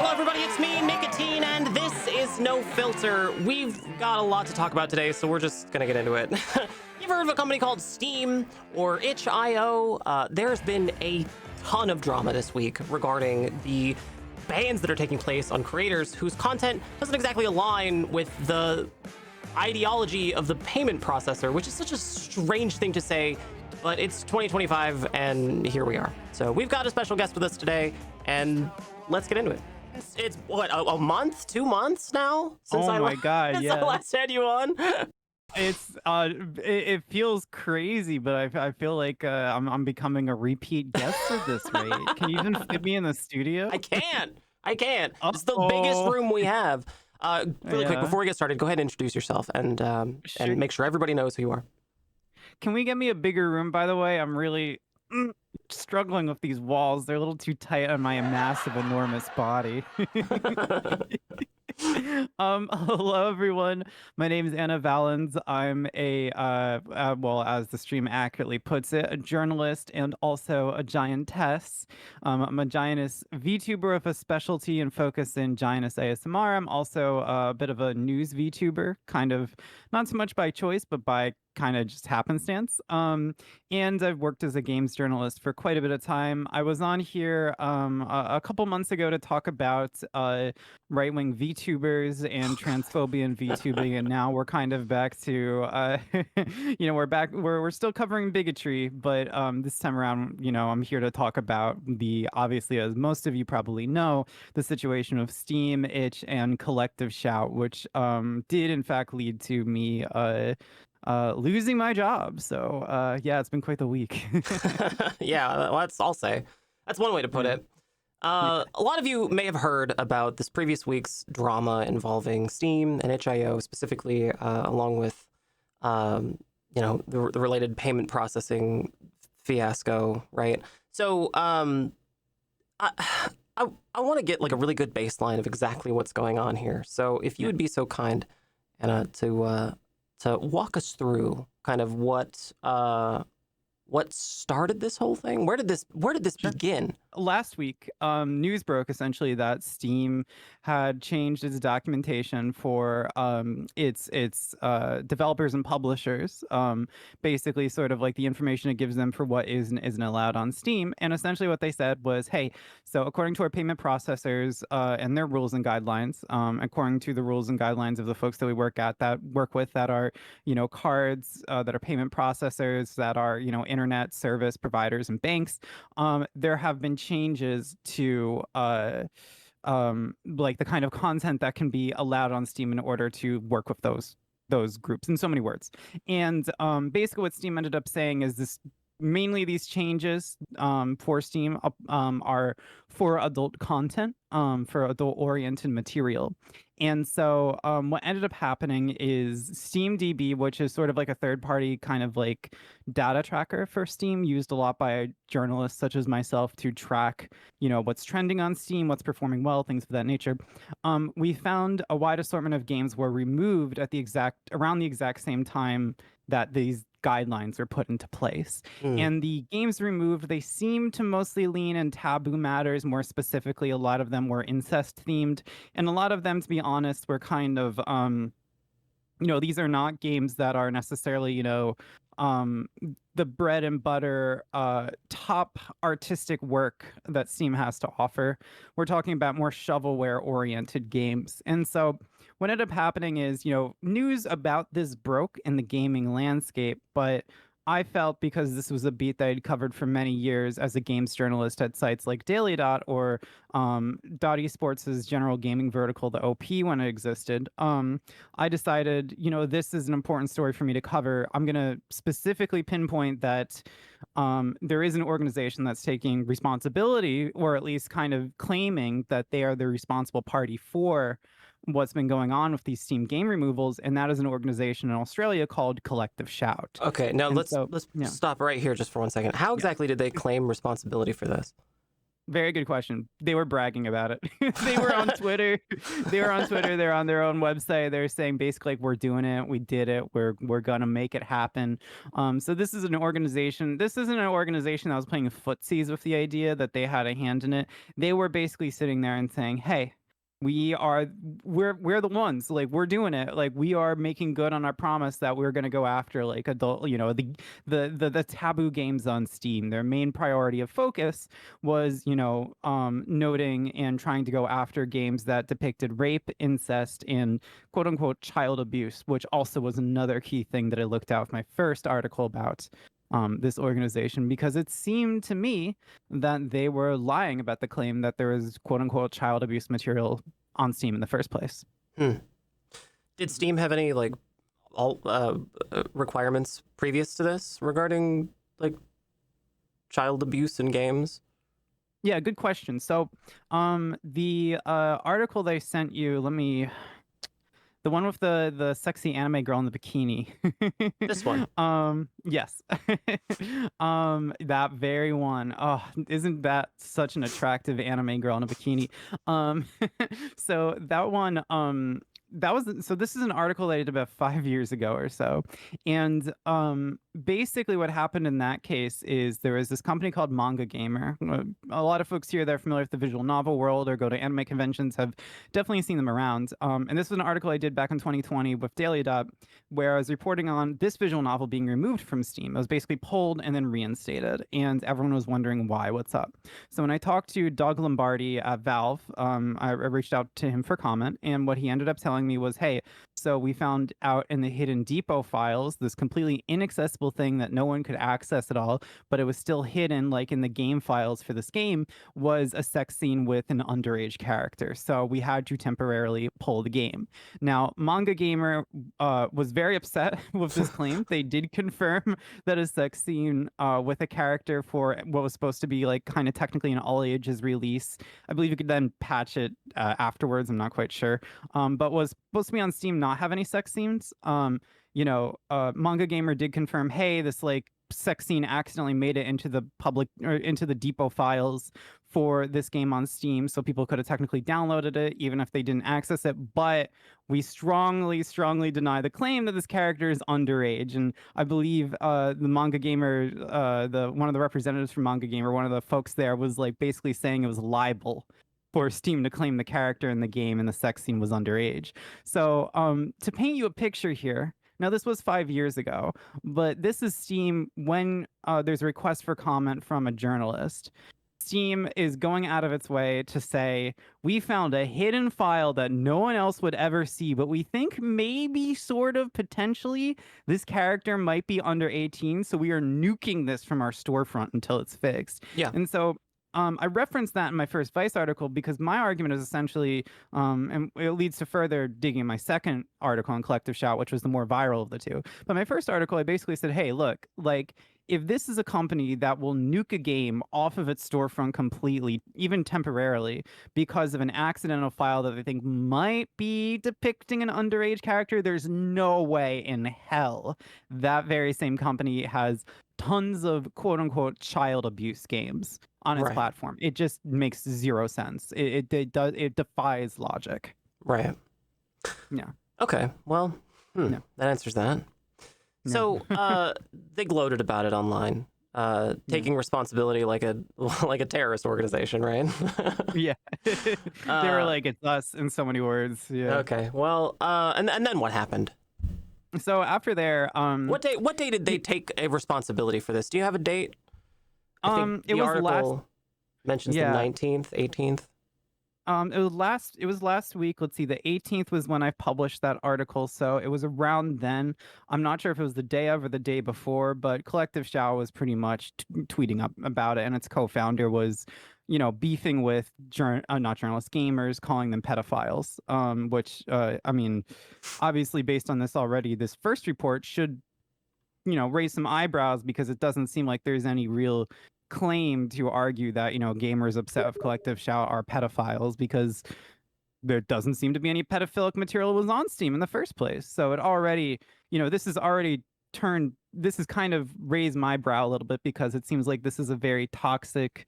Hello, everybody. It's me, Nikatine, and this is No Filter. We've got a lot to talk about today, so we're just gonna get into it. You've heard of a company called Steam or itch.io? There's been a ton of drama this week regarding the bans that are taking place on creators whose content doesn't exactly align with the ideology of the payment processor, which is such a strange thing to say, but it's 2025 and here we are. So we've got a special guest with us today, and let's get into it. It's what, a month, 2 months now since Oh my God, since yeah. I last had you on. It's it feels crazy, but I feel like I'm becoming a repeat guest at this rate. Can you even fit me in the studio? I can't. It's the biggest Uh-oh. room we have. Really quick, Yeah. before we get started, go ahead and introduce yourself and Sure. make sure everybody knows who you are. Can we get me a bigger room, by the way? I'm really struggling with these walls. They're a little too tight on my massive, enormous body. Hello everyone. My name is Ana Valens. I'm well, as the stream accurately puts it, a journalist and also a giantess. I'm a giantess VTuber with a specialty and focus in giantess ASMR. I'm also a bit of a news VTuber, kind of not so much by choice, but by kind of just happenstance. And I've worked as a games journalist for quite a bit of time. I was on here a couple months ago to talk about right-wing VTubers and transphobia in VTubing, and now we're kind of back to we're still covering bigotry, but this time around, I'm here to talk about the, obviously, as most of you probably know, the situation of Steam, Itch, and Collective Shout, which did in fact lead to me losing my job. So yeah, it's been quite the week. Yeah, well, I'll say that's one way to put Yeah. it. A lot of you may have heard about this previous week's drama involving Steam and itch.io, specifically along with the related payment processing fiasco, right? So I want to get like a really good baseline of exactly what's going on here. So if you would be so kind, Anna, to walk us through kind of what started this whole thing. Where did this Sure. begin? Last week, news broke essentially that Steam had changed its documentation for its developers and publishers, basically sort of like the information it gives them for what is and isn't allowed on Steam. And essentially what they said was, hey, so according to our payment processors and their rules and guidelines, according to the rules and guidelines of the folks that we work with that are, cards, that are payment processors, that are, internet service providers and banks, there have been changes to like the kind of content that can be allowed on Steam in order to work with those groups in so many words. And basically what Steam ended up saying is this: mainly these changes for Steam are for adult content, for adult-oriented material. And so what ended up happening is SteamDB, which is sort of like a third-party kind of like data tracker for Steam, used a lot by journalists such as myself to track, what's trending on Steam, what's performing well, things of that nature. We found a wide assortment of games were removed at around the exact same time that these guidelines were put into place. And the games removed, they seem to mostly lean in taboo matters. More specifically, a lot of them were incest themed, and a lot of them, to be honest, were kind of these are not games that are necessarily, the bread and butter top artistic work that Steam has to offer. We're talking about more shovelware oriented games. And so what ended up happening is, news about this broke in the gaming landscape, but I felt, because this was a beat that I'd covered for many years as a games journalist at sites like Daily Dot or Dot Esports' general gaming vertical, the OP, when it existed, I decided, this is an important story for me to cover. I'm going to specifically pinpoint that there is an organization that's taking responsibility, or at least kind of claiming that they are the responsible party for what's been going on with these Steam game removals, and that is an organization in Australia called Collective Shout. Okay, now And let's so, yeah. stop right here just for 1 second. How exactly did they claim responsibility for this? Very good question. They were bragging about it. They were on Twitter. They're on their own website. They're saying basically, like, we're doing it. We did it. We're gonna make it happen. So this is an organization. This isn't an organization that was playing footsies with the idea that they had a hand in it. They were basically sitting there and saying, hey, we're the ones, like, we're doing it, like, we are making good on our promise that we're going to go after, like, adult, the taboo games on Steam. Their main priority of focus was, noting and trying to go after games that depicted rape, incest, and quote unquote child abuse, which also was another key thing that I looked at with my first article about this organization, because it seemed to me that they were lying about the claim that there was quote unquote child abuse material on Steam in the first place. Did Steam have any like all requirements previous to this regarding like child abuse in games? Yeah, good question. So the article they sent you, the one with the sexy anime girl in the bikini. This one. Yes. That very one. Oh, isn't that such an attractive anime girl in a bikini? So that one, so this is an article I did about 5 years ago or so. And basically what happened in that case is there was this company called Manga Gamer. A lot of folks here that are familiar with the visual novel world or go to anime conventions have definitely seen them around. And this was an article I did back in 2020 with Daily Dot, where I was reporting on this visual novel being removed from Steam. It was basically pulled and then reinstated, and everyone was wondering why, what's up. So when I talked to Doug Lombardi at Valve, I reached out to him for comment, and what he ended up telling me was, hey, so we found out in the hidden depot files this completely inaccessible thing that no one could access at all, but it was still hidden, like in the game files for this game, was a sex scene with an underage character. So we had to temporarily pull the game. Now, Manga Gamer was very upset with this claim. They did confirm that a sex scene with a character for what was supposed to be like kind of technically an all ages release. I believe you could then patch it afterwards. I'm not quite sure. But was supposed to be on Steam, not have any sex scenes. Manga Gamer did confirm, hey, this like sex scene accidentally made it into the public or into the depot files for this game on Steam, so people could have technically downloaded it even if they didn't access it. But we strongly deny the claim that this character is underage. And I believe the Manga Gamer, the one of the representatives from Manga Gamer, one of the folks there, was like basically saying it was libel for Steam to claim the character in the game and the sex scene was underage. So to paint you a picture here, now this was 5 years ago, but this is Steam when there's a request for comment from a journalist. Steam is going out of its way to say, we found a hidden file that no one else would ever see, but we think maybe, sort of, potentially, this character might be under 18, so we are nuking this from our storefront until it's fixed. Yeah. And so I referenced that in my first Vice article because my argument is essentially, and it leads to further digging in my second article on Collective Shout, which was the more viral of the two. But my first article, I basically said, hey, look, like, if this is a company that will nuke a game off of its storefront completely, even temporarily, because of an accidental file that they think might be depicting an underage character, there's no way in hell that very same company has tons of quote unquote child abuse games on its platform. It just makes zero sense. It defies logic. Right. Yeah. Okay. Well, that answers that. So they gloated about it online, taking responsibility like a terrorist organization, right? Yeah. They were like, it's us in so many words. Yeah. Okay. Well, and then what happened? So after there, what day did they take a responsibility for this? Do you have a date? I think it the was article mentions the 19th, 18th. It was last week. Let's see, the 18th was when I published that article, so it was around then. I'm not sure if it was the day of or the day before, but Collective Shao was pretty much tweeting up about it, and its co-founder was, beefing with not journalists, gamers, calling them pedophiles. Which I mean, obviously based on this already, this first report should, raise some eyebrows because it doesn't seem like there's any real claim to argue that gamers upset with Collective Shout are pedophiles, because there doesn't seem to be any pedophilic material was on Steam in the first place. So it already, this has kind of raised my brow a little bit, because it seems like this is a very toxic.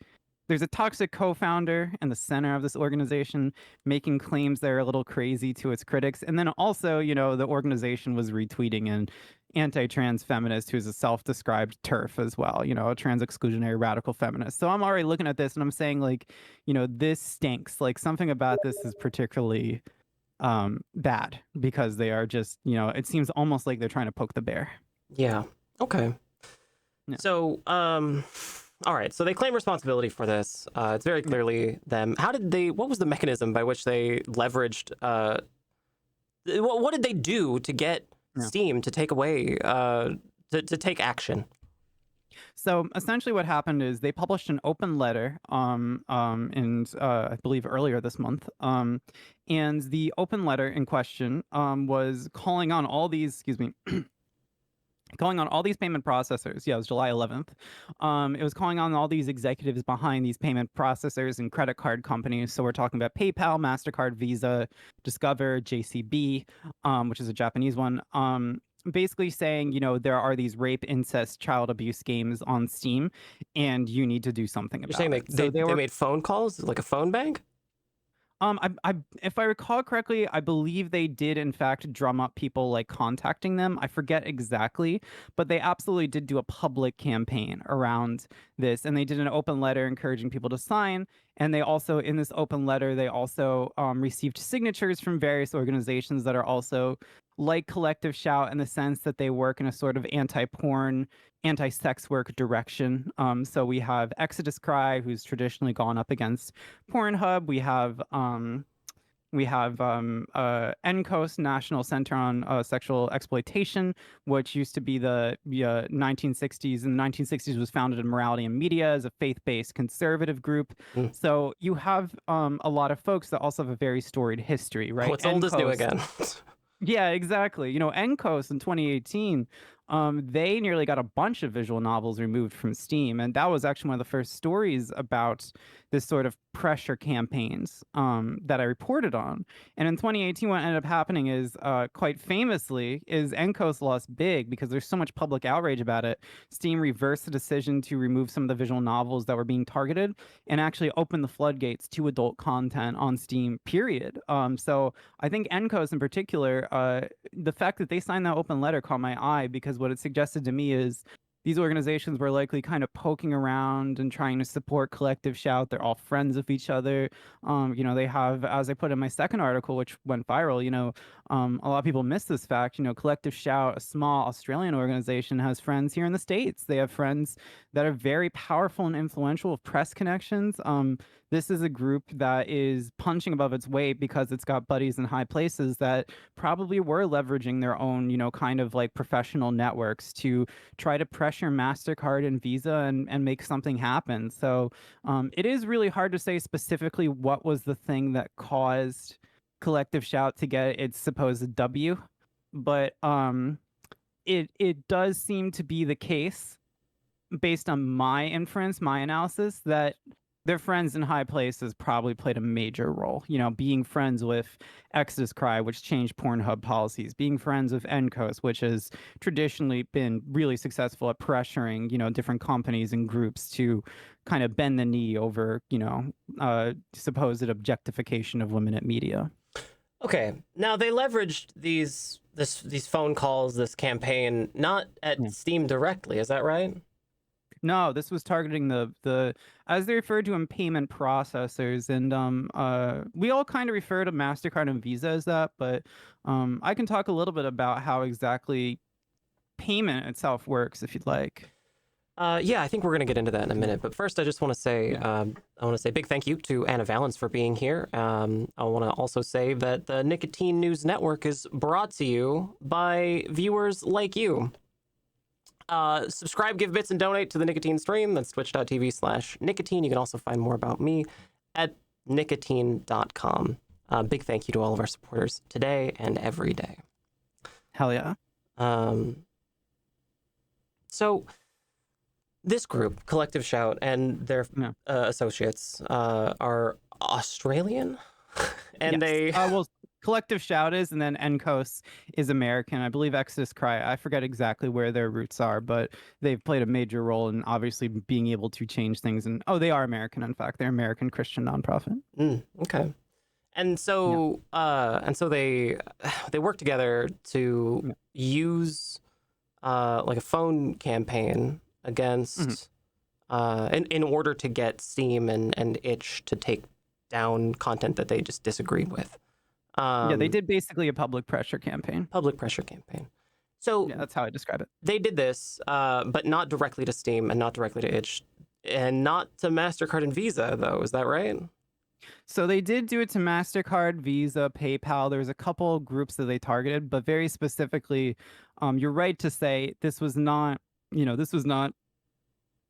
There's a toxic co-founder in the center of this organization making claims that are a little crazy to its critics. And then also, the organization was retweeting and, anti-trans feminist who's a self-described TERF as well, a trans exclusionary radical feminist. So I'm already looking at this and I'm saying, like, this stinks. Like, something about this is particularly bad, because they are just, it seems almost like they're trying to poke the bear. Yeah. Okay. Yeah. So, all right. So they claim responsibility for this. It's very clearly them. What was the mechanism by which they leveraged, what did they do to get Steam to take away, to take action? So essentially what happened is they published an open letter I believe earlier this month. And the open letter in question was calling on all these, calling on all these payment processors. Yeah, it was July 11th. It was calling on all these executives behind these payment processors and credit card companies. So we're talking about PayPal, MasterCard, Visa, Discover, JCB, which is a Japanese one. Basically saying, there are these rape, incest, child abuse games on Steam, and you need to do something about it. You're saying they made phone calls, like a phone bank? If I recall correctly, I believe they did in fact drum up people like contacting them. I forget exactly, but they absolutely did do a public campaign around this, and they did an open letter encouraging people to sign. And they also, in this open letter, they also received signatures from various organizations that are also like Collective Shout, in the sense that they work in a sort of anti-porn, anti-sex work direction. So we have Exodus Cry, who's traditionally gone up against Pornhub. We have NCOS, National Center on Sexual Exploitation, which used to be the 1960s. In the 1960s was founded in Morality and Media as a faith-based conservative group. So you have a lot of folks that also have a very storied history, right? What's old is new again. Yeah, exactly. NCOS in 2018, they nearly got a bunch of visual novels removed from Steam, and that was actually one of the first stories about this sort of pressure campaigns that I reported on. And in 2018, what ended up happening is, quite famously, is NCOS lost big because there's so much public outrage about it. Steam reversed the decision to remove some of the visual novels that were being targeted and actually opened the floodgates to adult content on Steam, period. So I think NCOS in particular, the fact that they signed that open letter caught my eye, because what it suggested to me is these organizations were likely kind of poking around and trying to support Collective Shout. They're all friends of each other. They have, as I put in my second article, which went viral, a lot of people miss this fact. Collective Shout, a small Australian organization, has friends here in the States. They have friends that are very powerful and influential with press connections. This is a group that is punching above its weight because it's got buddies in high places that probably were leveraging their own, kind of like professional networks to try to pressure MasterCard and Visa and make something happen. So it is really hard to say specifically what was the thing that caused Collective Shout to get its supposed W, but it does seem to be the case, based on my inference, my analysis, that their friends in high places probably played a major role. Being friends with Exodus Cry, which changed Pornhub policies, being friends with NCOS, which has traditionally been really successful at pressuring, different companies and groups to kind of bend the knee over, supposed objectification of women at media. Okay, now they leveraged these phone calls, this campaign, not at Steam directly. Is that right? No, this was targeting the as they referred to them, payment processors, and we all kind of refer to MasterCard and Visa as that, but I can talk a little bit about how exactly payment itself works if you'd like. Yeah, I think we're going to get into that in a minute. But first, I just want to say, big thank you to Ana Valens for being here. I want to also say that the Nikatine News Network is brought to you by viewers like you. Subscribe, give bits, and donate to the Nikatine stream. That's twitch.tv/Nikatine. You can also find more about me at nikatine.com. Big thank you to all of our supporters today and every day. Hell yeah. So this group, Collective Shout, and their associates are Australian, and yes. Well, Collective Shout is, and then NCOS is American. I believe Exodus Cry, I forget exactly where their roots are, but they've played a major role in obviously being able to change things. And they are American. In fact, they're American Christian nonprofit. Okay. And so they work together to use like a phone campaign against in order to get Steam and itch to take down content that they just disagreed with. Yeah, they did basically a public pressure campaign. Public pressure campaign. So Yeah, that's how I describe it. they did this, but not directly to Steam and not directly to itch, and not to MasterCard and Visa, though. Is that right? So they did do it to MasterCard, Visa, PayPal. There was a couple groups that they targeted, but very specifically, you're right to say this was not, this was not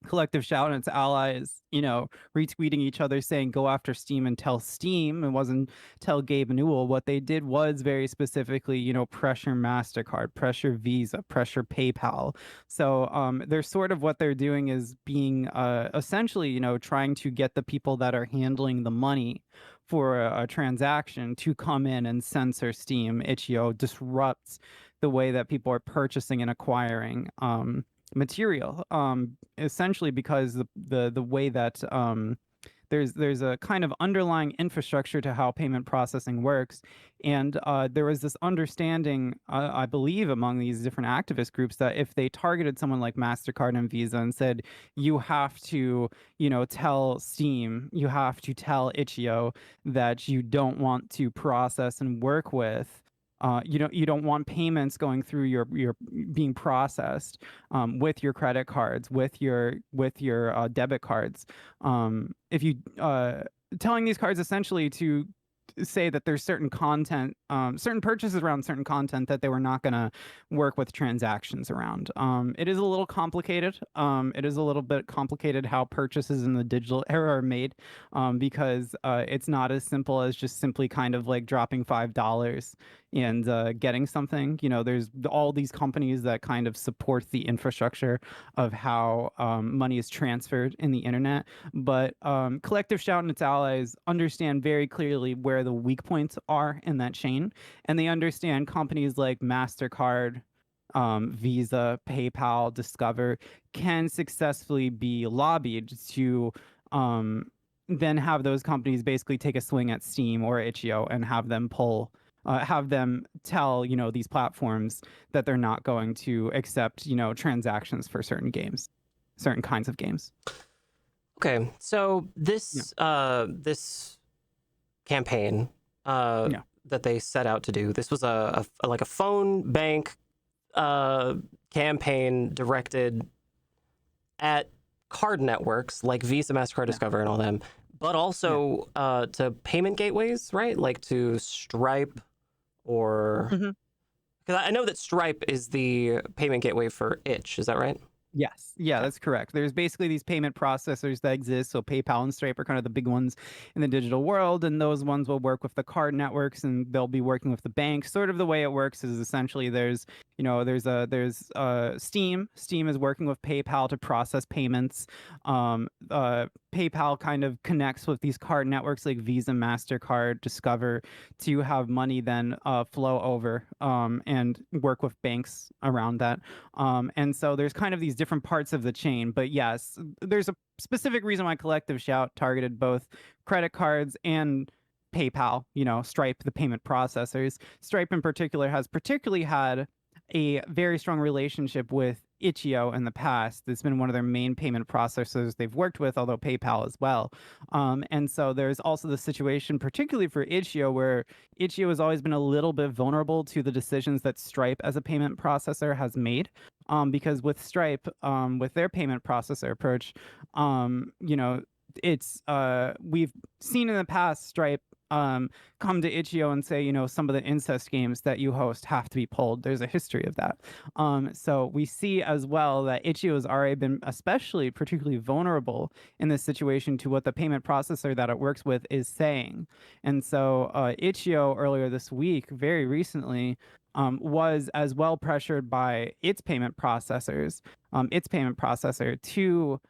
Collective Shout and its allies, retweeting each other saying go after Steam and tell Steam. It wasn't tell Gabe Newell. What they did was very specifically, pressure MasterCard, pressure Visa, pressure PayPal. So they're sort of what they're doing is being essentially, trying to get the people that are handling the money for a transaction to come in and censor Steam, itch.io, disrupts the way that people are purchasing and acquiring material, essentially because the way that there's a kind of underlying infrastructure to how payment processing works, and there was this understanding, I believe, among these different activist groups that if they targeted someone like MasterCard and Visa and said you have to tell Steam, you have to tell itch.io that you don't want to process and work with, you don't want payments going through your being processed with your credit cards, with your debit cards. If you telling these cards essentially to say that there's certain content, certain purchases around certain content that they were not going to work with transactions around. It is a little complicated. It is a little bit complicated how purchases in the digital era are made, because it's not as simple as just simply kind of like dropping $5 and getting something. There's all these companies that kind of support the infrastructure of how money is transferred in the internet. But Collective Shout and its allies understand very clearly where the weak points are in that chain, and they understand companies like MasterCard, Visa, PayPal, Discover can successfully be lobbied to then have those companies basically take a swing at Steam or itch.io and have them have them tell these platforms that they're not going to accept transactions for certain games, certain kinds of games. Okay, so this this campaign that they set out to do, this was a like a phone bank campaign directed at card networks like Visa, MasterCard, Discover, and all them, but also to payment gateways, right? Like to Stripe, or because I know that Stripe is the payment gateway for itch. Is that right? Yes. Yeah, that's correct. There's basically these payment processors that exist. So PayPal and Stripe are kind of the big ones in the digital world, and those ones will work with the card networks, and they'll be working with the banks. Sort of the way it works is essentially there's Steam. Steam is working with PayPal to process payments. PayPal kind of connects with these card networks like Visa, MasterCard, Discover to have money then flow over and work with banks around that. And so there's kind of these different parts of the chain. But yes, there's a specific reason why Collective Shout targeted both credit cards and PayPal, Stripe, the payment processors. Stripe in particular has particularly had a very strong relationship with itch.io in the past. It's been one of their main payment processors they've worked with, although PayPal as well. And so there's also the situation, particularly for itch.io, where itch.io has always been a little bit vulnerable to the decisions that Stripe as a payment processor has made. Because with Stripe, with their payment processor approach, it's we've seen in the past Stripe come to itch.io and say, some of the incest games that you host have to be pulled. There's a history of that. So we see as well that itch.io has already been particularly vulnerable in this situation to what the payment processor that it works with is saying. And so itch.io earlier this week, very recently, was as well pressured by its payment processor to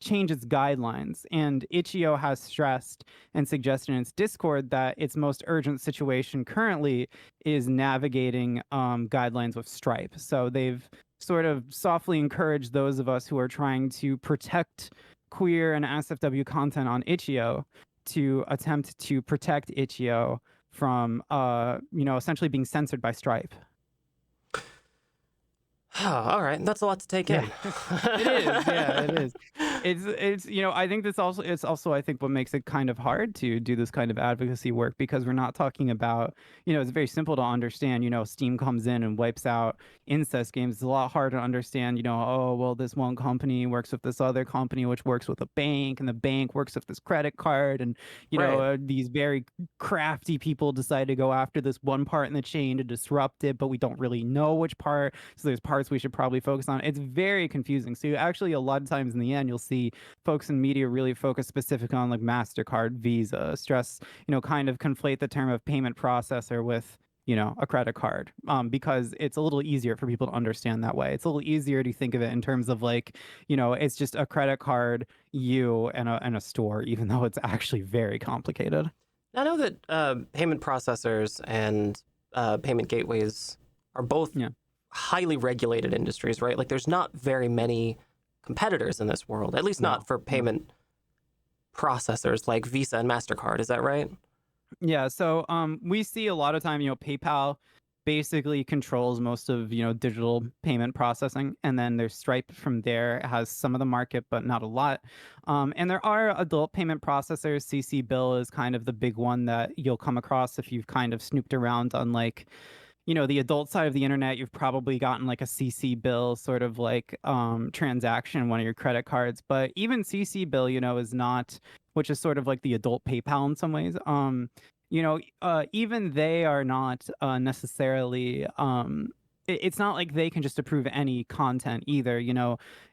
change its guidelines. And itch.io has stressed and suggested in its Discord that its most urgent situation currently is navigating guidelines with Stripe. So they've sort of softly encouraged those of us who are trying to protect queer and NSFW content on itch.io to attempt to protect itch.io from essentially being censored by Stripe. All right, that's a lot to take Yeah, in. it is. Yeah, it is. It's I think that's also it's also I think what makes it kind of hard to do this kind of advocacy work because we're not talking about, it's very simple to understand, Steam comes in and wipes out incest games. It's a lot harder to understand, oh, well, this one company works with this other company which works with a bank and the bank works with this credit card and, Right. these very crafty people decide to go after this one part in the chain to disrupt it, but we don't really know which part. So there's parts we should probably focus on. It's very confusing. So actually, a lot of times in the end, you'll see folks in media really focus specifically on like MasterCard, Visa, stress, kind of conflate the term of payment processor with a credit card, because it's a little easier for people to understand that way. It's a little easier to think of it in terms of like, it's just a credit card, you and a store, even though it's actually very complicated. I know that payment processors and payment gateways are both Yeah. highly regulated industries, right? Like, there's not very many competitors in this world, at least not No. for No. payment processors like Visa and MasterCard. Is that right? Yeah, so we see a lot of time, PayPal basically controls most of, digital payment processing, and then there's Stripe from there. It has some of the market, but not a lot. And there are adult payment processors. CC Bill is kind of the big one that you'll come across if you've kind of snooped around on like, the adult side of the internet. You've probably gotten like a CC Bill sort of like transaction in one of your credit cards. But even CC Bill, is not, which is sort of like the adult PayPal in some ways. Even they are not necessarily. It's not like they can just approve any content either.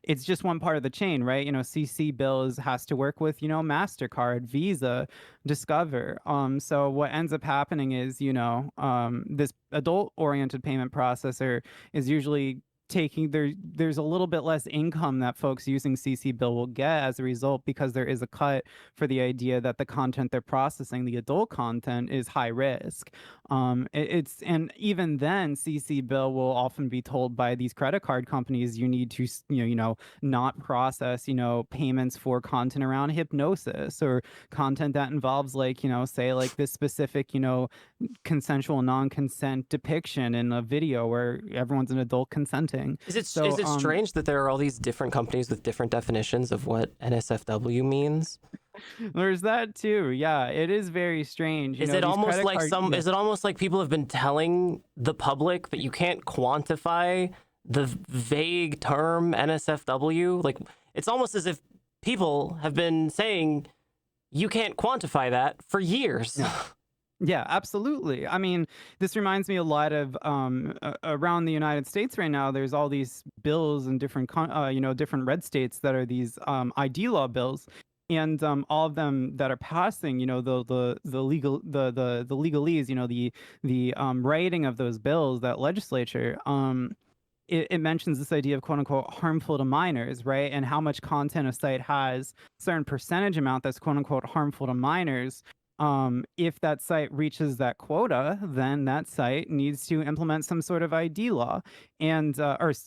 It's just one part of the chain, right? CC Bills has to work with, MasterCard, Visa, Discover. So what ends up happening is, this adult-oriented payment processor is usually taking there's a little bit less income that folks using CC Bill will get as a result because there is a cut for the idea that the content they're processing, the adult content, is high risk. It's and even then, CC Bill will often be told by these credit card companies you need to not process payments for content around hypnosis or content that involves like say like this specific consensual non-consent depiction in a video where everyone's an adult consenting. Is it So strange that there are all these different companies with different definitions of what NSFW means? there's that too. Yeah, it is very strange. These credit card. Yeah. Is it almost like people have been telling the public that you can't quantify the vague term NSFW? Like, it's almost as if people have been saying you can't quantify that for years. Yeah. Yeah, absolutely. I mean, this reminds me a lot of around the United States right now. There's all these bills in different, different red states that are these ID law bills, and all of them that are passing, the legal the legalese, the writing of those bills, that legislature. It mentions this idea of quote unquote harmful to minors, right? And how much content a site has, certain percentage amount that's quote unquote harmful to minors. If that site reaches that quota, then that site needs to implement some sort of ID law and,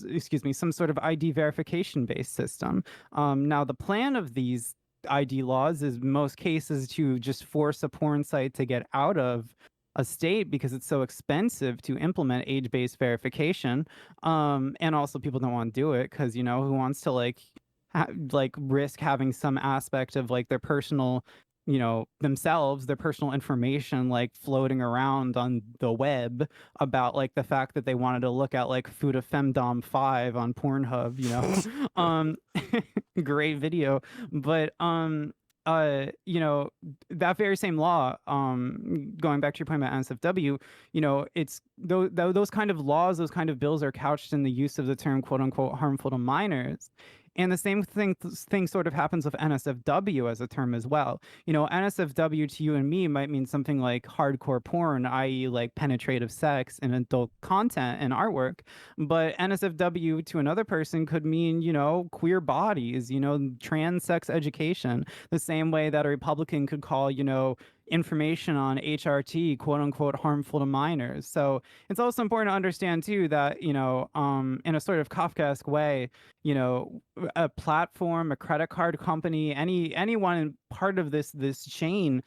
excuse me, some sort of ID verification based system. Now, the plan of these ID laws is in most cases to just force a porn site to get out of a state because it's so expensive to implement age-based verification. And also people don't want to do it because, who wants to like risk having some aspect of like their personal themselves, their personal information, like floating around on the web about like the fact that they wanted to look at like Fuda Femdom 5 on Pornhub, great video. But that very same law, going back to your point about NSFW, it's those kind of laws, those kind of bills are couched in the use of the term quote unquote harmful to minors. And the same thing sort of happens with NSFW as a term as well. NSFW to you and me might mean something like hardcore porn, i.e., like penetrative sex and adult content and artwork. But NSFW to another person could mean, queer bodies, trans sex education, the same way that a Republican could call, information on HRT, quote unquote, harmful to minors. So it's also important to understand too that, in a sort of Kafkaesque way, a platform, a credit card company, anyone in part of this chain,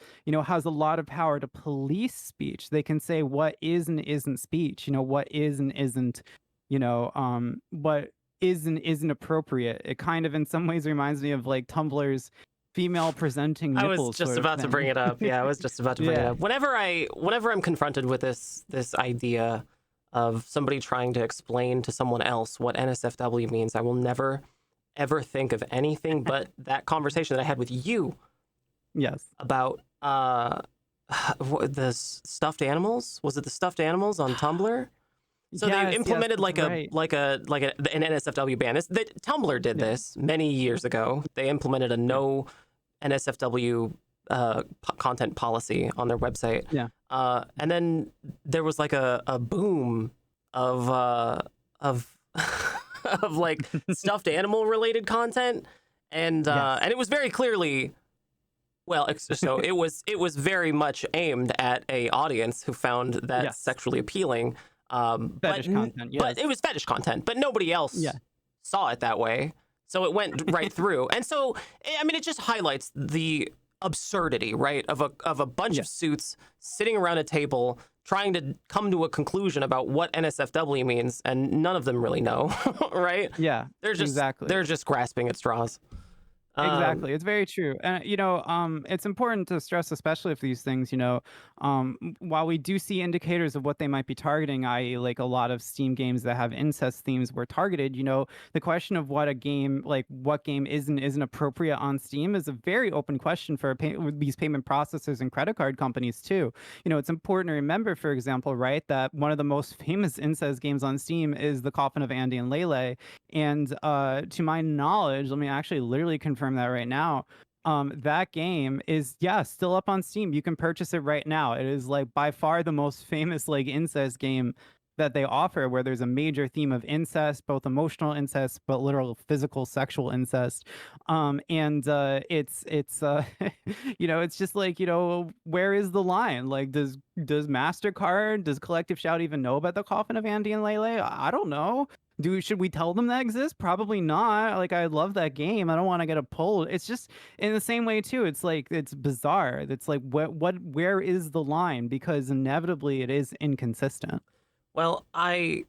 has a lot of power to police speech. They can say what is and isn't speech, what is and isn't what isn't appropriate. It kind of in some ways reminds me of like Tumblr's female presenting I was nipples just sort of about to bring thing. it up. Yeah, I was just about to bring it Yeah. up. Whenever I'm confronted with this idea of somebody trying to explain to someone else what NSFW means, I will never ever think of anything but that conversation that I had with you Yes. about the stuffed animals. Was it the stuffed animals on Tumblr? So they Yes, implemented that's right. an NSFW ban. Tumblr did Yeah. this many years ago. They implemented a no NSFW content policy on their website. Yeah. And then there was like a boom of of like stuffed animal related content, and Yes. and it was very clearly. Well, so it was very much aimed at a audience who found that Yes. sexually appealing. Fetish content, yes. But it was fetish content, but nobody else Yeah. saw it that way. So it went right through. And so, I mean, it just highlights the absurdity, right, of a bunch of suits sitting around a table trying to come to a conclusion about what NSFW means, and none of them really know, right? Yeah. Exactly. They're just grasping at straws. Exactly. It's very true. And it's important to stress, especially if these things, while we do see indicators of what they might be targeting, i.e. like a lot of Steam games that have incest themes were targeted, the question of what game isn't appropriate on Steam is a very open question for these payment processors and credit card companies too. It's important to remember, for example, right, that one of the most famous incest games on Steam is The Coffin of Andy and Lele. And to my knowledge, let me actually literally confirm that right now. That game is still up on Steam. You can purchase it right now. It is like by far the most famous like incest game that they offer, where there's a major theme of incest, both emotional incest but literal physical sexual incest. And it's it's just like, where is the line? Like, does MasterCard, does Collective Shout even know about The Coffin of Andy and Lele? I don't know. Should we tell them that exists? Probably not. Like, I love that game. I don't want to get it pulled. It's just in the same way too. It's like, it's bizarre. It's like, where is the line? Because inevitably it is inconsistent. Well, I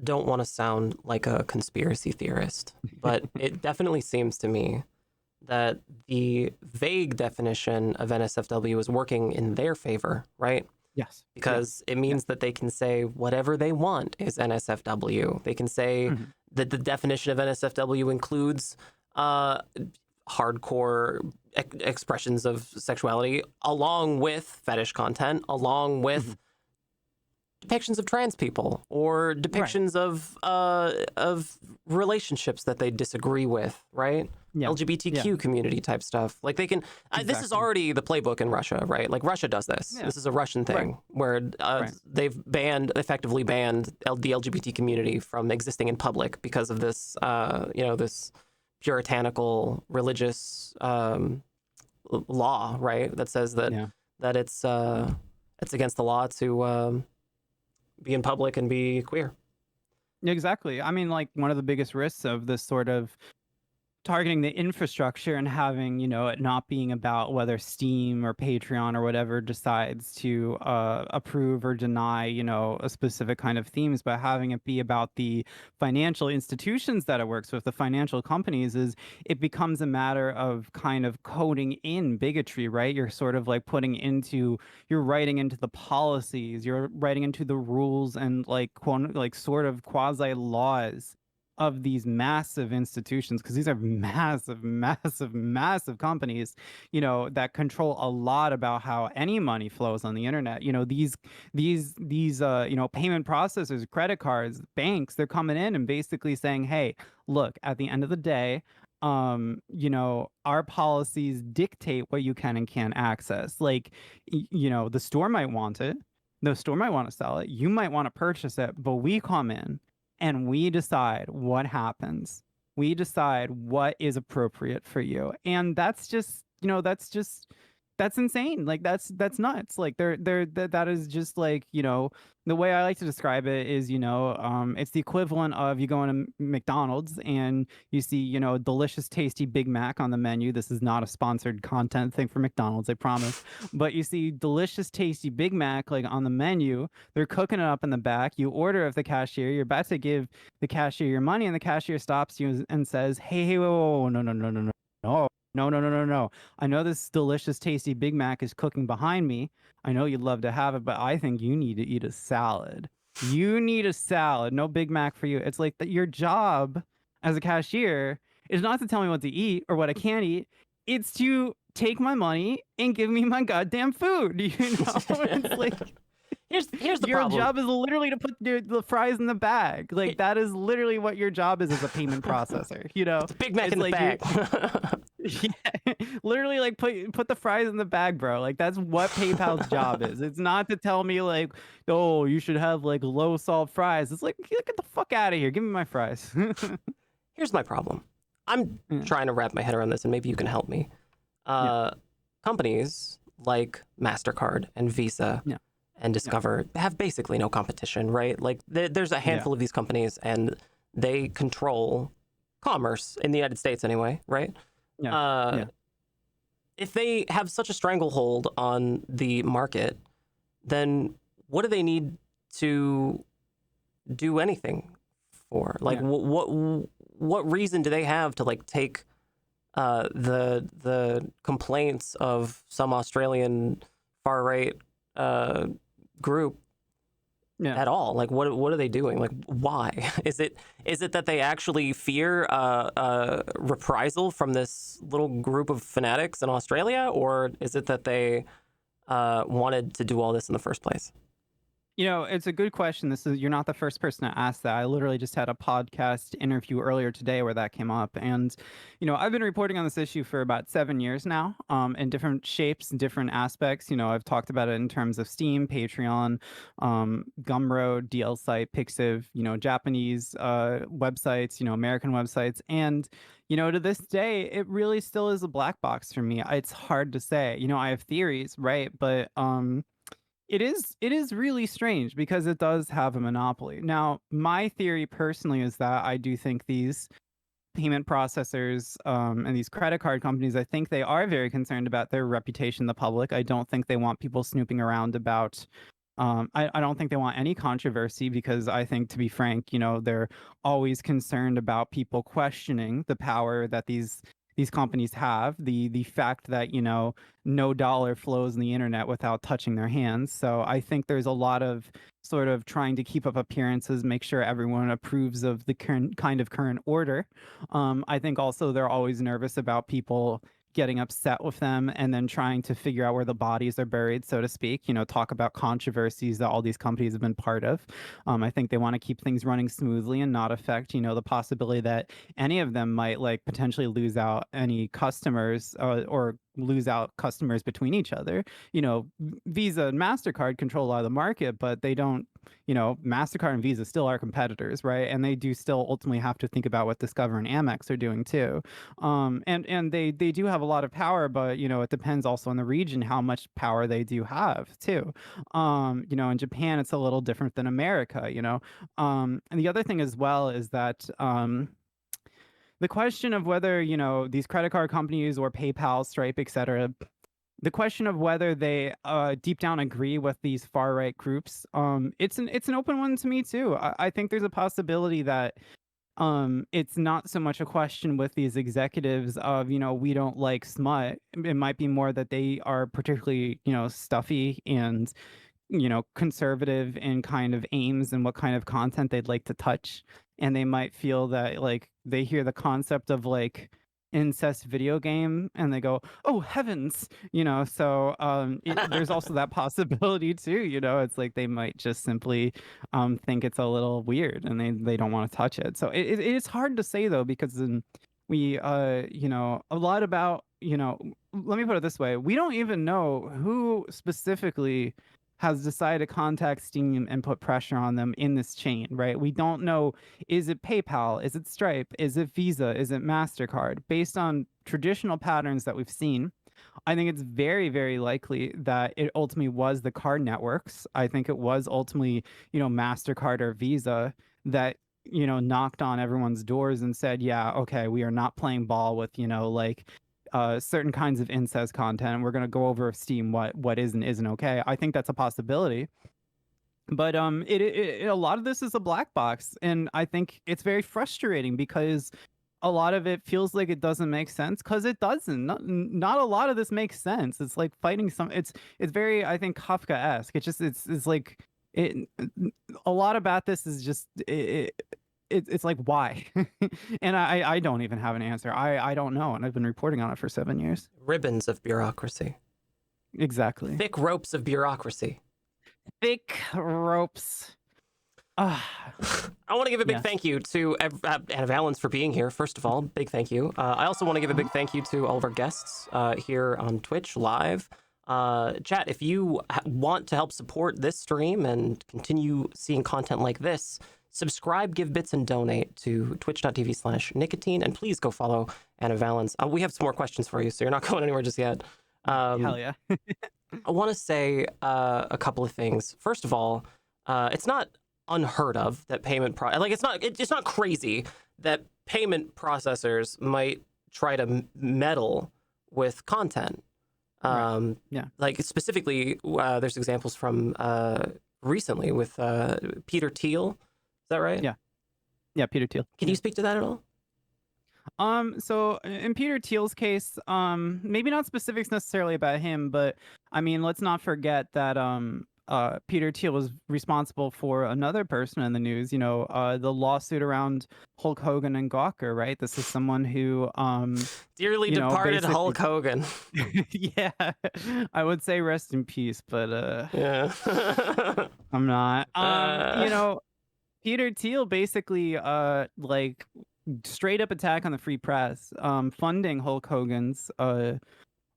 don't want to sound like a conspiracy theorist, but it definitely seems to me that the vague definition of NSFW is working in their favor, right? Yes. Because it means that they can say whatever they want is NSFW. They can say that the definition of NSFW includes hardcore expressions of sexuality, along with fetish content, along with depictions of trans people or depictions of relationships that they disagree with, right? LGBTQ community type stuff. Like they can. This is already the playbook in Russia, right? Like Russia does this. This is a Russian thing where they've effectively banned the LGBT community from existing in public because of this, this puritanical religious law, right? That says that that it's against the law to be in public and be queer. Exactly. I mean, like one of the biggest risks of this sort of targeting the infrastructure and having, it not being about whether Steam or Patreon or whatever decides to approve or deny, a specific kind of themes, but having it be about the financial institutions that it works with, the financial companies, is it becomes a matter of kind of coding in bigotry, right? You're sort of like you're writing into the policies, you're writing into the rules and like sort of quasi laws of these massive institutions, because these are massive, massive, massive companies, that control a lot about how any money flows on the internet. These payment processors, credit cards, banks, they're coming in and basically saying, hey, look, at the end of the day, our policies dictate what you can and can't access. Like, the store might want it. The store might want to sell it. You might want to purchase it, but we come in and we decide what happens. We decide what is appropriate for you. And that's just that's insane. Like that's nuts. Like that is just like, the way I like to describe it is, it's the equivalent of you going to McDonald's and you see, a delicious, tasty Big Mac on the menu. This is not a sponsored content thing for McDonald's, I promise. But you see delicious, tasty Big Mac like on the menu. They're cooking it up in the back. You order of the cashier. You're about to give the cashier your money, and the cashier stops you and says, "Hey, hey, whoa, whoa, whoa, no, no, no, no, no. No, no, no, no, no. I know this delicious, tasty Big Mac is cooking behind me. I know you'd love to have it, but I think you need to eat a salad. You need a salad. No Big Mac for you." It's like that your job as a cashier is not to tell me what to eat or what I can't eat. It's to take my money and give me my goddamn food. It's like Here's the your problem. job is literally to put the fries in the bag. Like that is literally what your job is as a payment processor. It's a Big Mac It's in the like bag. yeah, literally like put the fries in the bag, bro. Like that's what PayPal's job is. It's not to tell me like, oh, you should have like low salt fries. It's like, get the fuck out of here. Give me my fries. Here's my problem. I'm Yeah. trying to wrap my head around this, and maybe you can help me. Companies like MasterCard and Visa Yeah. and Discover have basically no competition, right? Like there's a handful of these companies, and they control commerce in the United States anyway, right? Yeah. If they have such a stranglehold on the market, then what do they need to do anything for? Like, what reason do they have to like take the complaints of some Australian far right group at all? Like, what are they doing? Like, why? Is it that they actually fear reprisal from this little group of fanatics in Australia, or is it that they wanted to do all this in the first place? It's a good question. You're not the first person to ask that. I literally just had a podcast interview earlier today where that came up. And, I've been reporting on this issue for about 7 years now, in different shapes and different aspects. I've talked about it in terms of Steam, Patreon, Gumroad, DL site, Pixiv, Japanese websites, American websites. And, to this day, it really still is a black box for me. It's hard to say. I have theories, right? But it is really strange because it does have a monopoly. Now, my theory personally is that I do think these payment processors and these credit card companies, I think they are very concerned about their reputation in the public. I don't think they want people snooping around about I don't think they want any controversy because I think, to be frank, they're always concerned about people questioning the power that these companies have, the fact that no dollar flows in the internet without touching their hands. So I think there's a lot of sort of trying to keep up appearances, make sure everyone approves of the current order. I think also they're always nervous about people getting upset with them and then trying to figure out where the bodies are buried, so to speak, talk about controversies that all these companies have been part of. I think they want to keep things running smoothly and not affect, the possibility that any of them might like potentially lose out any customers or lose out customers between each other. Visa and MasterCard control a lot of the market, but they don't, MasterCard and Visa still are competitors, right? And they do still ultimately have to think about what Discover and Amex are doing too. And they do have a lot of power, but it depends also on the region how much power they do have too. In Japan it's a little different than America. And the other thing as well is that the question of whether these credit card companies or PayPal, Stripe, etc., the question of whether they deep down agree with these far right groups, it's an open one to me too. I think there's a possibility that it's not so much a question with these executives of we don't like smut. It might be more that they are particularly stuffy and conservative in kind of aims and what kind of content they'd like to touch, and they might feel that like they hear the concept of like incest video game and they go, oh heavens, so there's also that possibility too. It's like they might just simply think it's a little weird and they don't want to touch it. So it is hard to say though, because we a lot about let me put it this way, we don't even know who specifically has decided to contact Steam and put pressure on them in this chain, right? We don't know, is it PayPal? Is it Stripe? Is it Visa? Is it MasterCard? Based on traditional patterns that we've seen, I think it's very, very likely that it ultimately was the card networks. I think it was ultimately, MasterCard or Visa that, knocked on everyone's doors and said, yeah, okay, we are not playing ball with, certain kinds of incest content. We're going to go over Steam what is and isn't okay. I think that's a possibility. But a lot of this is a black box, and I think it's very frustrating because a lot of it feels like it doesn't make sense because it doesn't. Not a lot of this makes sense. It's like fighting some. It's very, I think, Kafka-esque. It's like it. A lot about this is just it's like why, and I don't even have an answer. I don't know, and I've been reporting on it for 7 years. Ribbons of bureaucracy. Exactly. Thick ropes of bureaucracy. Thick ropes. I want to give a big Yes. thank you to Ana Valens for being here. First of all, big thank you. I also want to give a big thank you to all of our guests here on Twitch live. Chat, if you want to help support this stream and continue seeing content like this, subscribe, give bits, and donate to twitch.tv/Nikatine. And please go follow Ana Valens. We have some more questions for you, so you're not going anywhere just yet. Hell yeah. I want to say a couple of things. First of all, it's not unheard of that it's not crazy that payment processors might try to meddle with content. Right. Yeah. Like specifically, there's examples from recently with Peter Thiel. Is that right? Yeah. Yeah, Peter Thiel. Can you speak to that at all? So in Peter Thiel's case, maybe not specifics necessarily about him, but I mean, let's not forget that Peter Thiel was responsible for another person in the news, the lawsuit around Hulk Hogan and Gawker, right? This is someone who Dearly departed Hulk Hogan. Yeah. I would say rest in peace, but Yeah. I'm not. Peter Thiel basically like straight up attack on the free press, funding Hulk Hogan's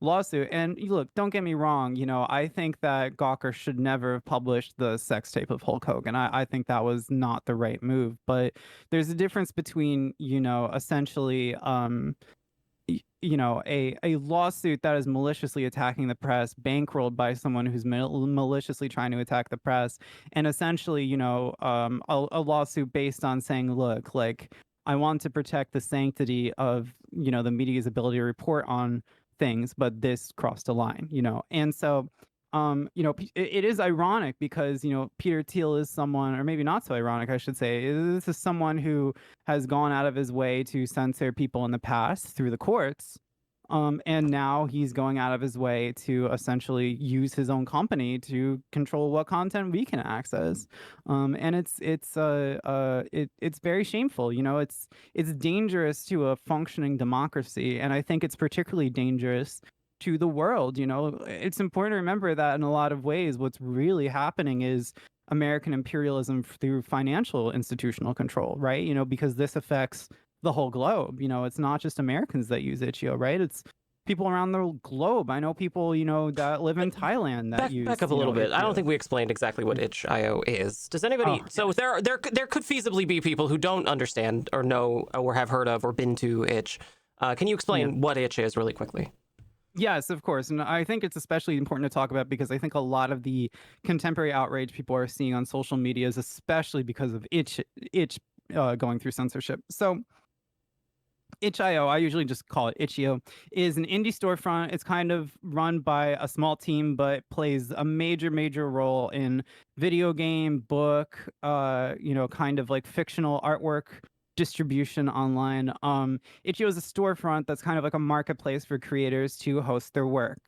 lawsuit. And look, don't get me wrong, I think that Gawker should never have published the sex tape of Hulk Hogan. I think that was not the right move. But there's a difference between, essentially a lawsuit that is maliciously attacking the press, bankrolled by someone who's maliciously trying to attack the press, and essentially, a lawsuit based on saying, look, like, I want to protect the sanctity of, the media's ability to report on things, but this crossed a line, and so it is ironic because Peter Thiel is someone, or maybe not so ironic, I should say, this is someone who has gone out of his way to censor people in the past through the courts, and now he's going out of his way to essentially use his own company to control what content we can access, and it's very shameful. It's dangerous to a functioning democracy, and I think it's particularly dangerous to the world. It's important to remember that in a lot of ways, what's really happening is American imperialism through financial institutional control, right? Because this affects the whole globe. It's not just Americans that use itch.io, right? It's people around the globe. I know people, that live in Thailand that use. Back up a little bit. itch.io. I don't think we explained exactly what itch.io is. Does anybody? So there could feasibly be people who don't understand or know or have heard of or been to itch. Can you explain what itch is really quickly? Yes, of course. And I think it's especially important to talk about because I think a lot of the contemporary outrage people are seeing on social media is especially because of itch going through censorship. So itch.io, I usually just call it itch.io, is an indie storefront. It's kind of run by a small team, but plays a major role in video game, book, kind of like fictional artwork distribution online. Itch.io is a storefront that's kind of like a marketplace for creators to host their work.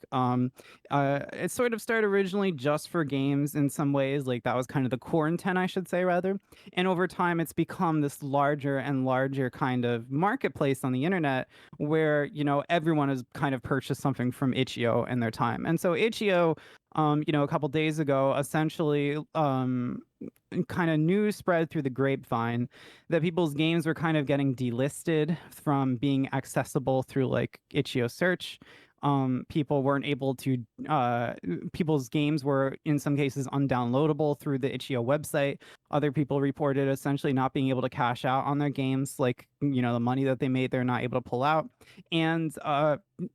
It sort of started originally just for games in some ways, like that was kind of the core intent, I should say, rather. And over time, it's become this larger and larger kind of marketplace on the internet where, everyone has kind of purchased something from itch.io in their time. And so itch.io, a couple days ago, essentially, kind of news spread through the grapevine that people's games were kind of getting delisted from being accessible through like itch.io search. people weren't able to people's games were in some cases undownloadable through the itch.io website. Other people reported essentially not being able to cash out on their games, like the money that they made they're not able to pull out. And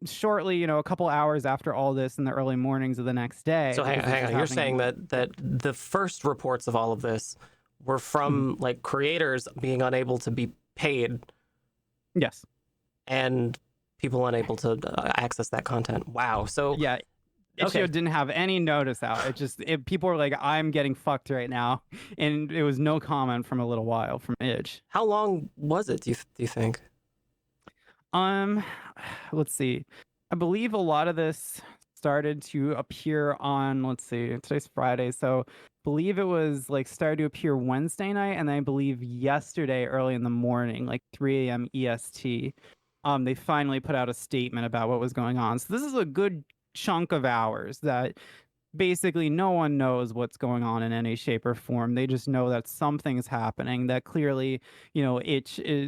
shortly, a couple hours after all this, in the early mornings of the next day. So hang on. You're saying that the first reports of all of this were from like creators being unable to be paid. Yes. And people unable to access that content. Wow. So yeah, itch.io didn't have any notice out. People were like, I'm getting fucked right now, and it was no comment from a little while from itch. How long was it, do you think? Let's see. I believe a lot of this started to appear on, let's see, today's Friday, so I believe it was like started to appear Wednesday night, and I believe yesterday early in the morning, like 3 a.m. EST. They finally put out a statement about what was going on. So this is a good chunk of hours that basically no one knows what's going on in any shape or form. They just know that something is happening, that clearly,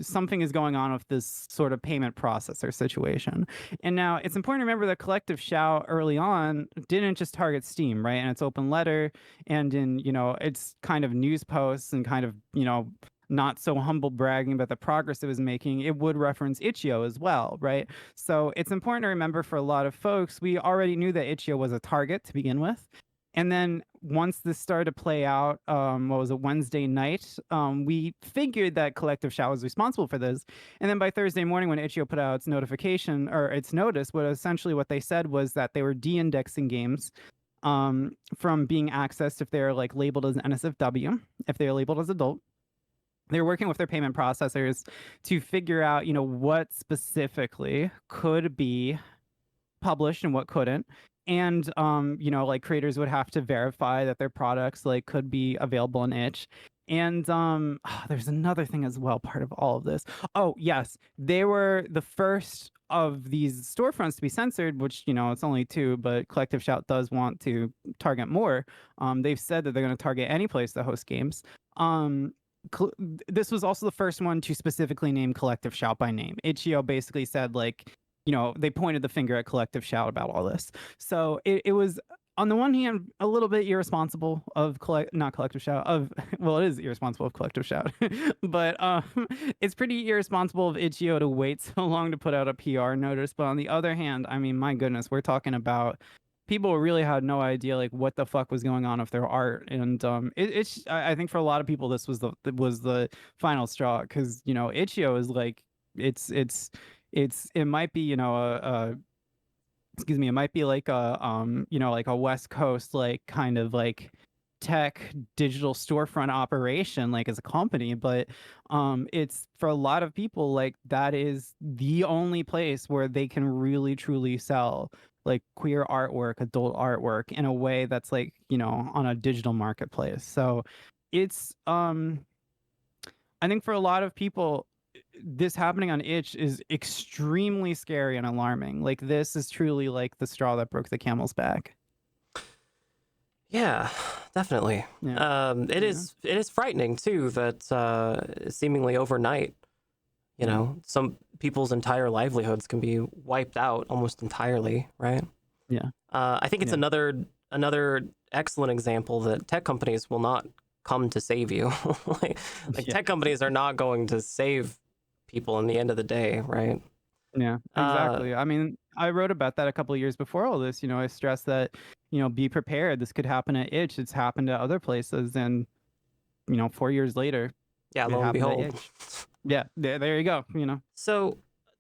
something is going on with this sort of payment processor situation. And now it's important to remember that Collective Shout early on didn't just target Steam, right? And its open letter and in, its kind of news posts and kind of, not so humble bragging about the progress it was making, it would reference itch.io as well, right? So it's important to remember for a lot of folks, we already knew that itch.io was a target to begin with. And then once this started to play out, Wednesday night, we figured that Collective Shout was responsible for this. And then by Thursday morning, when itch.io put out its notification or its notice, what they said was that they were de-indexing games from being accessed if they're like labeled as NSFW, if they're labeled as adult. They're working with their payment processors to figure out, what specifically could be published and what couldn't. And, like creators would have to verify that their products like could be available in itch. And there's another thing as well, part of all of this. Oh, yes, they were the first of these storefronts to be censored, which, it's only 2, but Collective Shout does want to target more. They've said that they're going to target any place that hosts games. This was also the first one to specifically name Collective Shout by name. itch.io basically said, like, they pointed the finger at Collective Shout about all this. So it was, on the one hand, a little bit irresponsible of not Collective Shout, it is irresponsible of Collective Shout, but it's pretty irresponsible of itch.io to wait so long to put out a PR notice. But on the other hand, I mean, my goodness, we're talking about people really had no idea like what the fuck was going on with their art, and I think for a lot of people this was the final straw, because itch.io is like it might be it might be like a like a West Coast like kind of like tech digital storefront operation like as a company, but it's for a lot of people like that is the only place where they can really truly sell like queer artwork, adult artwork in a way that's like, on a digital marketplace. So it's I think for a lot of people this happening on itch is extremely scary and alarming. Like this is truly like the straw that broke the camel's back. Yeah, definitely. Yeah. It is frightening too that seemingly overnight, some people's entire livelihoods can be wiped out almost entirely, right? Yeah. I think it's another excellent example that tech companies will not come to save you. like tech companies are not going to save people in the end of the day, right? Yeah, exactly. I mean, I wrote about that a couple of years before all this. I stressed that, be prepared. This could happen at itch. It's happened at other places. And, 4 years later, yeah, lo and behold. Yeah, there you go. So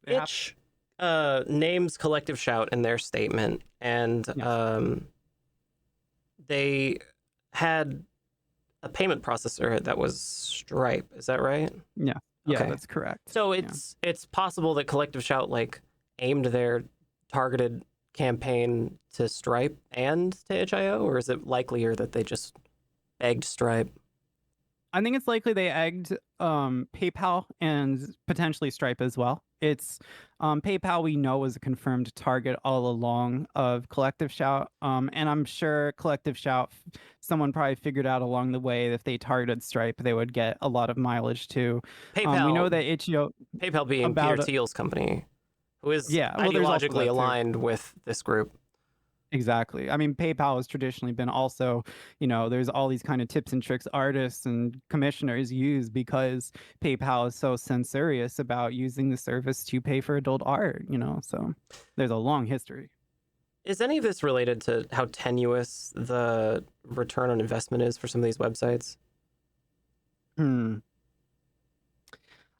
itch names Collective Shout in their statement, and they had a payment processor that was Stripe. Is that right? Yeah. Yeah, okay. That's correct. So it's possible that Collective Shout like aimed their targeted campaign to Stripe and to itch.io, or is it likelier that they just egged Stripe? I think it's likely they egged PayPal and potentially Stripe as well. It's PayPal we know was a confirmed target all along of Collective Shout, and I'm sure Collective Shout, someone probably figured out along the way that if they targeted Stripe, they would get a lot of mileage too. PayPal, we know that itch.io, PayPal being Peter Thiel's company, who is Yeah, well, there's also that ideologically too. aligned with this group. Exactly. I mean, PayPal has traditionally been also, there's all these kind of tips and tricks artists and commissioners use because PayPal is so censorious about using the service to pay for adult art, so there's a long history. Is any of this related to how tenuous the return on investment is for some of these websites? Hmm.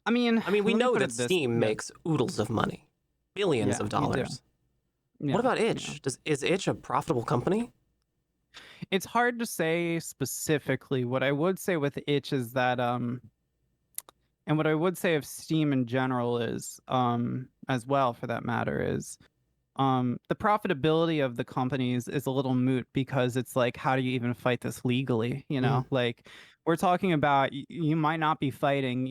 I mean, We let me know put that it this. Steam Yeah, makes oodles of money, billions yeah, of you do. dollars. Yeah, What about yeah. Itch? Is Itch a profitable company? It's hard to say specifically. What I would say with Itch is that and what I would say of Steam in general is as well for that matter is the profitability of the companies is a little moot because it's like, how do you even fight this legally? Mm, Like we're talking about you might not be fighting,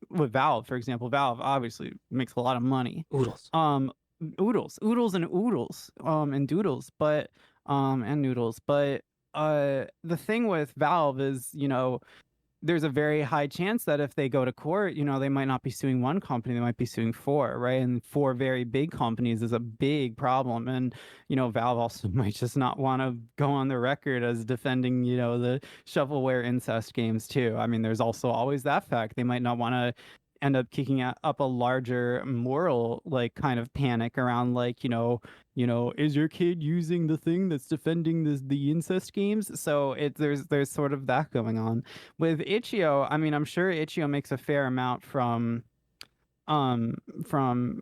with Valve, for example. Valve obviously makes a lot of money. oodles. Um, and doodles, but and noodles. But the thing with Valve is, there's a very high chance that if they go to court, they might not be suing one company, they might be suing four, right? And four very big companies is a big problem. And, Valve also might just not want to go on the record as defending, the shovelware incest games too. I mean, there's also always that fact. They might not want to end up kicking up a larger moral like kind of panic around like, is your kid using the thing that's defending the incest games? So there's sort of that going on. With Itch.io, I mean, I'm sure Itch.io makes a fair amount um from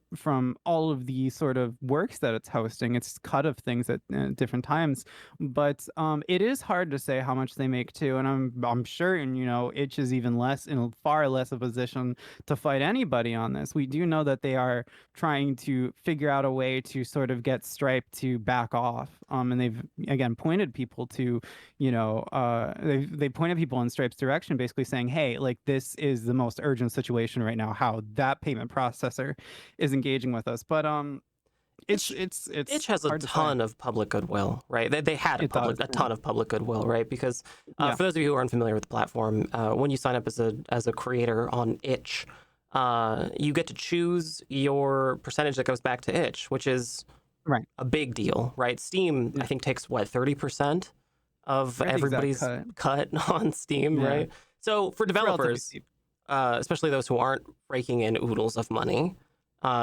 all of the sort of works that it's hosting. It's cut of things at different times, but it is hard to say how much they make too. And I'm sure, and Itch is even less in far less a position to fight anybody on this. We do know that they are trying to figure out a way to sort of get Stripe to back off, and they've again pointed people to, they pointed people in Stripe's direction, basically saying, hey, like this is the most urgent situation right now, how that payment processor is engaging with us. But it's Itch, it's Itch has a hard to say. ton of public goodwill, right? They had It does, a ton of public goodwill, right? Because yeah. for those of you who aren't familiar with the platform, when you sign up as a creator on Itch, you get to choose your percentage that goes back to Itch, which is Right. a big deal, right? Steam, Yeah. I think, takes what, 30% of Right, the exact everybody's cut on Steam, Yeah. right? So for It's relatively developers, steep. especially those who aren't raking in oodles of money,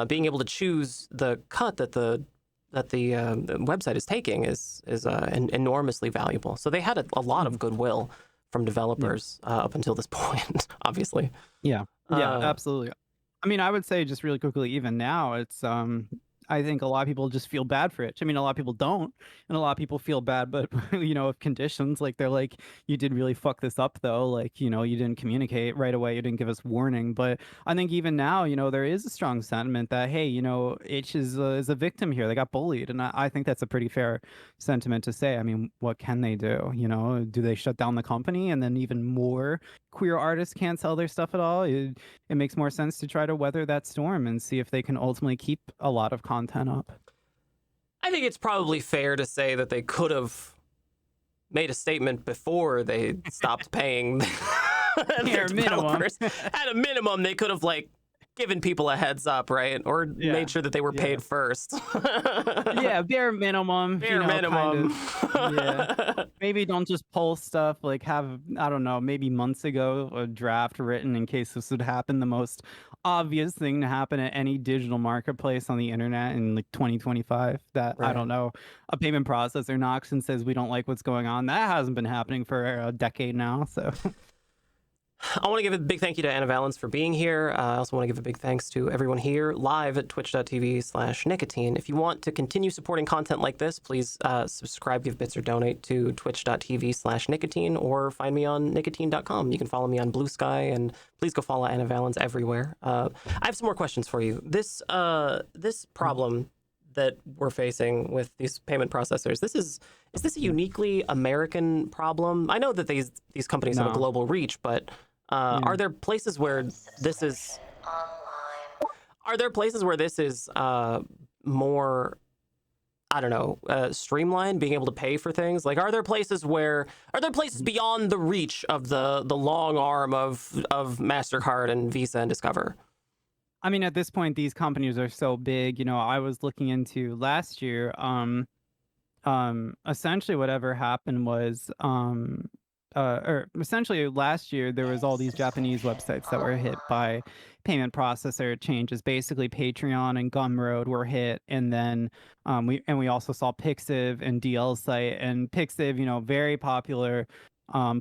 being able to choose the cut that the website is taking is enormously valuable. So they had a lot of goodwill from developers up until this point, obviously. Yeah. Absolutely. I mean, I would say just really quickly, even now, it's I think a lot of people just feel bad for it. I mean, a lot of people don't, and a lot of people feel bad, but of conditions, like they're like, you did really fuck this up though. Like, you didn't communicate right away, you didn't give us warning. But I think even now, there is a strong sentiment that, hey, Itch is a victim here. They got bullied, and I think that's a pretty fair sentiment to say. I mean, what can they do? Do they shut down the company, and then even more queer artists can't sell their stuff at all? It makes more sense to try to weather that storm and see if they can ultimately keep a lot of content up. I think it's probably fair to say that they could have made a statement before they stopped paying their developers. At a minimum, they could have given people a heads up, right? Or made sure that they were paid first. Yeah, bare minimum. Bare minimum. Kind of, yeah. Maybe don't just pull stuff, like have, I don't know, maybe months ago, a draft written in case this would happen. The most obvious thing to happen at any digital marketplace on the internet in 2025 that, Right. I don't know, a payment processor knocks and says, we don't like what's going on. That hasn't been happening for a decade now, so... I want to give a big thank you to Ana Valens for being here. I also want to give a big thanks to everyone here live at twitch.tv/Nikatine. If you want to continue supporting content like this, please subscribe, give bits, or donate to twitch.tv/Nikatine, or find me on Nikatine.com. You can follow me on Blue Sky, and please go follow Ana Valens everywhere. I have some more questions for you. This problem that we're facing with these payment processors, is this a uniquely American problem? I know that these companies have a global reach, but are there places where this is more, I don't know, streamlined, being able to pay for things? Like, are there places beyond the reach of the long arm of MasterCard and Visa and Discover? I mean, at this point, these companies are so big. I was looking into last year. Essentially, whatever happened was, or essentially last year there was all these Japanese websites that were hit by payment processor changes. Basically, Patreon and Gumroad were hit, and then we also saw Pixiv and DL Site, and Pixiv, very popular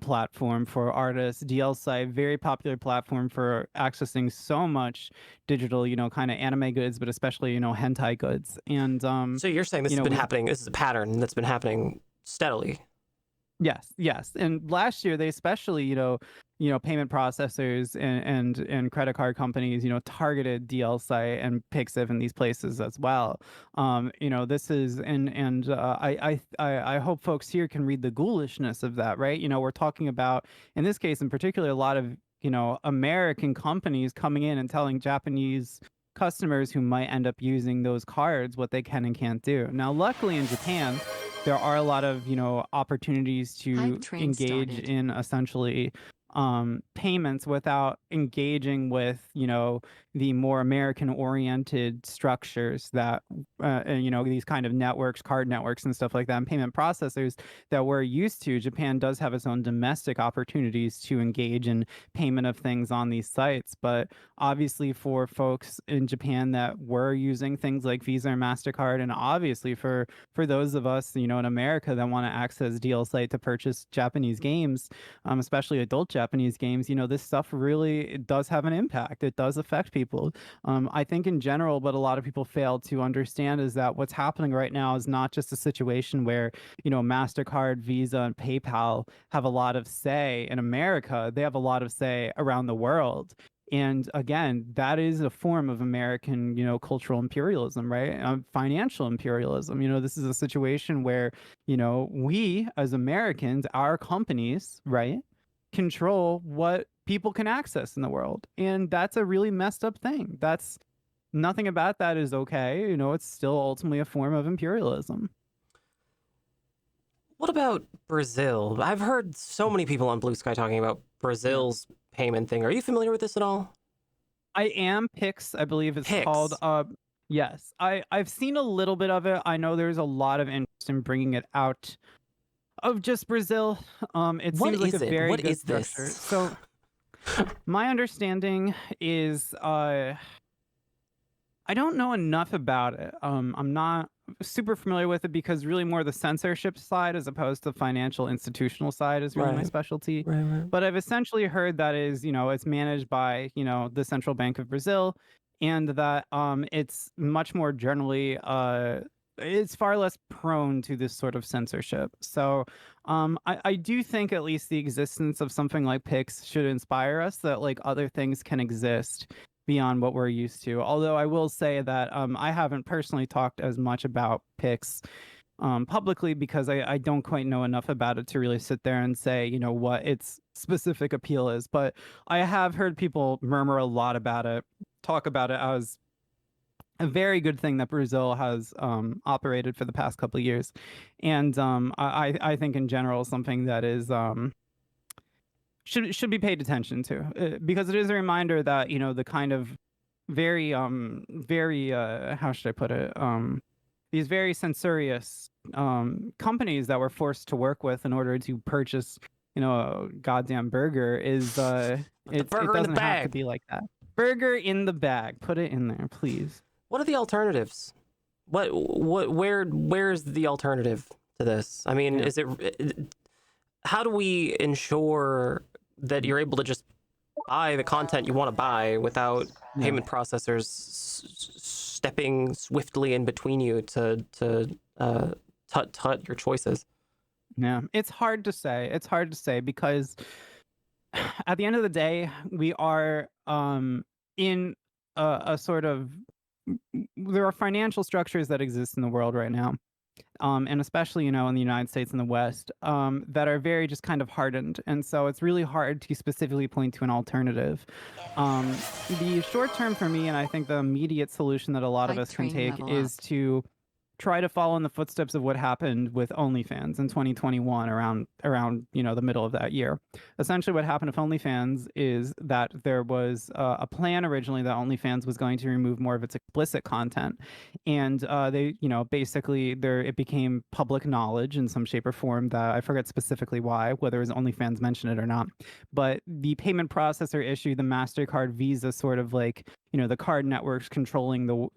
platform for artists. DL Site, very popular platform for accessing so much digital, kind of anime goods, but especially, hentai goods. And So you're saying this has been we happening, this is a pattern that's been happening steadily. Yes, yes. And last year they especially, payment processors and credit card companies, targeted DL Site and Pixiv in these places as well. This is and I hope folks here can read the ghoulishness of that, right? We're talking about, in this case in particular, a lot of, American companies coming in and telling Japanese customers who might end up using those cards what they can and can't do. Now, luckily in Japan, there are a lot of opportunities to engage in essentially payments without engaging with the more American oriented structures that these kind of networks, card networks and stuff like that, and payment processors that we're used to. Japan does have its own domestic opportunities to engage in payment of things on these sites, but obviously for folks in Japan that were using things like Visa or MasterCard, and obviously for those of us, in America that want to access DL Site to purchase Japanese games, especially adult Japanese games, this stuff really, it does have an impact. It does affect people. I think in general, what a lot of people fail to understand is that what's happening right now is not just a situation where, MasterCard, Visa, and PayPal have a lot of say in America. They have a lot of say around the world. And again, that is a form of American, cultural imperialism, right? Financial imperialism. This is a situation where, we as Americans, our companies, right, control what people can access in the world. And that's a really messed up thing. That's nothing about that is okay. It's still ultimately a form of imperialism. What about Brazil? I've heard so many people on Blue Sky talking about Brazil's payment thing. Are you familiar with this at all? I am. Pix, I believe it's Pix. called. Yes, I've seen a little bit of it. I know there's a lot of interest in bringing it out of just Brazil. It What seems like is a it? very What good is this? structure. So my understanding is I don't know enough about it. I'm not super familiar with it because really more the censorship side as opposed to financial institutional side is really my Right. specialty. Right. But I've essentially heard that is, it's managed by, the Central Bank of Brazil, and that it's much more generally it's far less prone to this sort of censorship. So I do think at least the existence of something like Pix should inspire us that like other things can exist beyond what we're used to. Although I will say that I haven't personally talked as much about Pix publicly because I don't quite know enough about it to really sit there and say, what its specific appeal is. But I have heard people murmur a lot about it, talk about it as a very good thing that Brazil has operated for the past couple of years. And I think in general something that is should be paid attention to because it is a reminder that the kind of very how should I put it, these very censorious companies that we're forced to work with in order to purchase a goddamn burger is it doesn't have to be like that. Burger in the bag, put it in there, please. What are the alternatives? Where's the alternative to this? I mean, is it, how do we ensure that you're able to just buy the content you want to buy without payment processors stepping swiftly in between you to tut your choices? Yeah, it's hard to say. It's hard to say because at the end of the day, we are in a sort of, there are financial structures that exist in the world right now, and especially in the United States and the West, that are very just kind of hardened, and so it's really hard to specifically point to an alternative. The short term for me, and I think the immediate solution that a lot of us can take, is to try to follow in the footsteps of what happened with OnlyFans in 2021 around the middle of that year. Essentially, what happened with OnlyFans is that there was a plan originally that OnlyFans was going to remove more of its explicit content, and they basically it became public knowledge in some shape or form that I forget specifically why, whether it was OnlyFans mentioned it or not, but the payment processor issue, the MasterCard, Visa, sort of like the card networks controlling the